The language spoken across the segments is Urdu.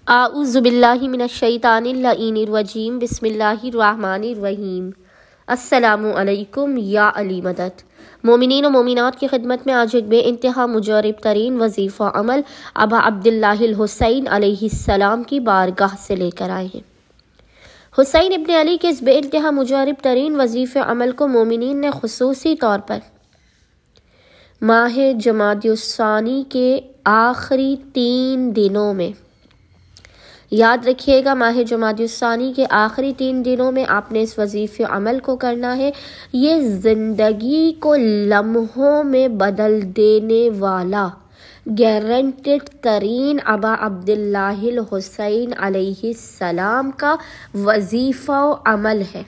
اعوذ باللہ من الشیطان اللعین الرجیم بسم اللہ الرحمن الرحیم۔ السلام علیکم یا علی مدد۔ مومنین و مومنات کی خدمت میں آج ایک بے انتہا مجرب ترین وظیفہ عمل ابا عبداللہ الحسین علیہ السلام کی بارگاہ سے لے کر آئے ہیں۔ حسین ابن علی کے اس بے انتہا مجرب ترین وظیفہ عمل کو مومنین نے خصوصی طور پر ماہ جمادی الثانی کے آخری 3 دنوں میں، یاد رکھیے گا، ماہ جمادی الثانی کے آخری 3 دنوں میں آپ نے اس وظیفے عمل کو کرنا ہے۔ یہ زندگی کو لمحوں میں بدل دینے والا گارنٹیڈ ترین ابا عبداللہ الحسین علیہ السلام کا وظیفہ و عمل ہے۔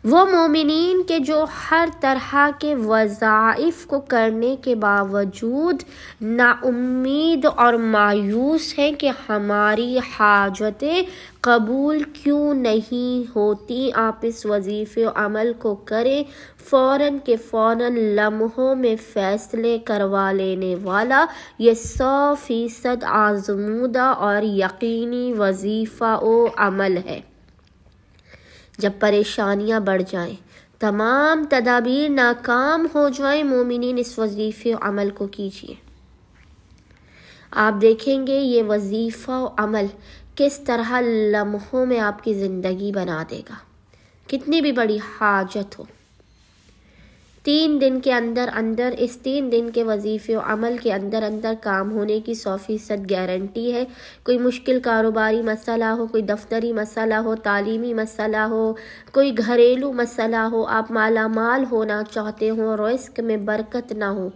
وہ مومنین کے جو ہر طرح کے وظائف کو کرنے کے باوجود نا امید اور مایوس ہیں کہ ہماری حاجتیں قبول کیوں نہیں ہوتی، آپ اس وظیفے عمل کو کریں۔ فوراً کے فوراً لمحوں میں فیصلے کروا لینے والا یہ 100% آزمودہ اور یقینی وظیفہ و عمل ہے۔ جب پریشانیاں بڑھ جائیں، تمام تدابیر ناکام ہو جائیں، مومنین اس وظیفے عمل کو کیجیے۔ آپ دیکھیں گے یہ وظیفہ و عمل کس طرح لمحوں میں آپ کی زندگی بنا دے گا۔ کتنی بھی بڑی حاجت ہو، 3 دن کے اندر اس 3 دن کے وظیفے و عمل کے اندر کام ہونے کی 100% گارنٹی ہے۔ کوئی مشکل کاروباری مسئلہ ہو، کوئی دفتری مسئلہ ہو، تعلیمی مسئلہ ہو، کوئی گھریلو مسئلہ ہو، آپ مالا مال ہونا چاہتے ہو، رزق میں برکت نہ ہو،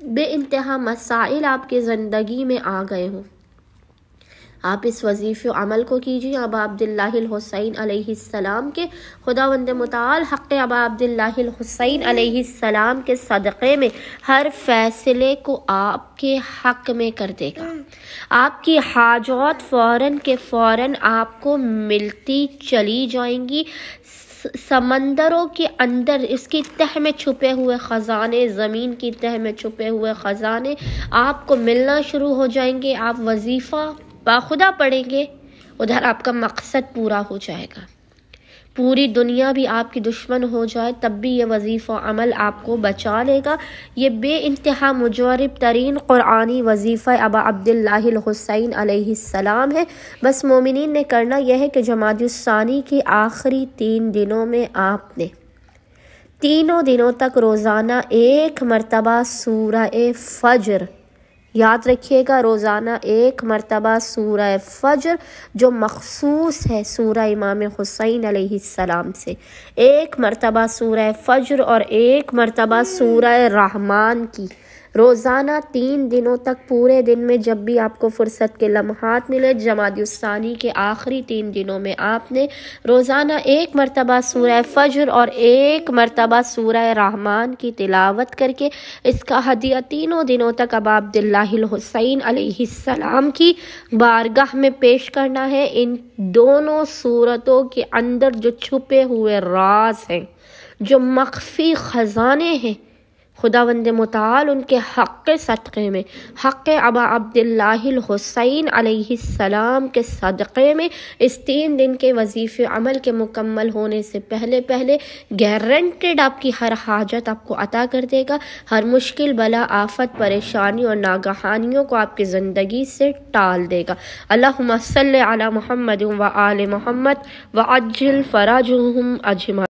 بے انتہا مسائل آپ کی زندگی میں آ گئے ہوں، آپ اس وظیفے عمل کو کیجیے۔ ابا عبداللہ الحسین علیہ السلام کے خداوند متعال حق ابا عبداللہ الحسین علیہ السلام کے صدقے میں ہر فیصلے کو آپ کے حق میں کر دے گا۔ آپ کی حاجات فوراً کے فوراً آپ کو ملتی چلی جائیں گی۔ سمندروں کے اندر اس کی تہ میں چھپے ہوئے خزانے، زمین کی تہ میں چھپے ہوئے خزانے آپ کو ملنا شروع ہو جائیں گے۔ آپ وظیفہ باخدا پڑھیں گے، ادھر آپ کا مقصد پورا ہو جائے گا۔ پوری دنیا بھی آپ کی دشمن ہو جائے تب بھی یہ وظیفہ عمل آپ کو بچا لے گا۔ یہ بے انتہا مجرب ترین قرآنی وظیفہ ابا عبداللہ الحسین علیہ السلام ہے۔ بس مومنین نے کرنا یہ ہے کہ جمادی الثانی کے آخری 3 دنوں میں آپ نے 3 دنوں تک روزانہ 1 مرتبہ سورہ فجر، یاد رکھیے گا، روزانہ 1 مرتبہ سورہ فجر جو مخصوص ہے سورہ امام حسین علیہ السلام سے، 1 مرتبہ سورہ فجر اور 1 مرتبہ سورہ رحمان کی روزانہ 3 دنوں تک، پورے دن میں جب بھی آپ کو فرصت کے لمحات ملے، جمادی الثانی کے آخری 3 دنوں میں آپ نے روزانہ 1 مرتبہ سورہ فجر اور 1 مرتبہ سورہ رحمان کی تلاوت کر کے اس کا ہدیہ 3 دنوں تک ابا عبداللہ الحسین علیہ السلام کی بارگاہ میں پیش کرنا ہے۔ ان دونوں صورتوں کے اندر جو چھپے ہوئے راز ہیں، جو مخفی خزانے ہیں، خداوند متعال ان کے حق صدقے میں، حق ابا عبداللہ الحسین علیہ السلام کے صدقے میں اس 3 دن کے وظیفے عمل کے مکمل ہونے سے پہلے گارنٹیڈ آپ کی ہر حاجت آپ کو عطا کر دے گا۔ ہر مشکل، بلا، آفت، پریشانی اور ناگہانیوں کو آپ کی زندگی سے ٹال دے گا۔ اللہم صلی علی محمد و آل محمد وعجل فرجہم اجمعین۔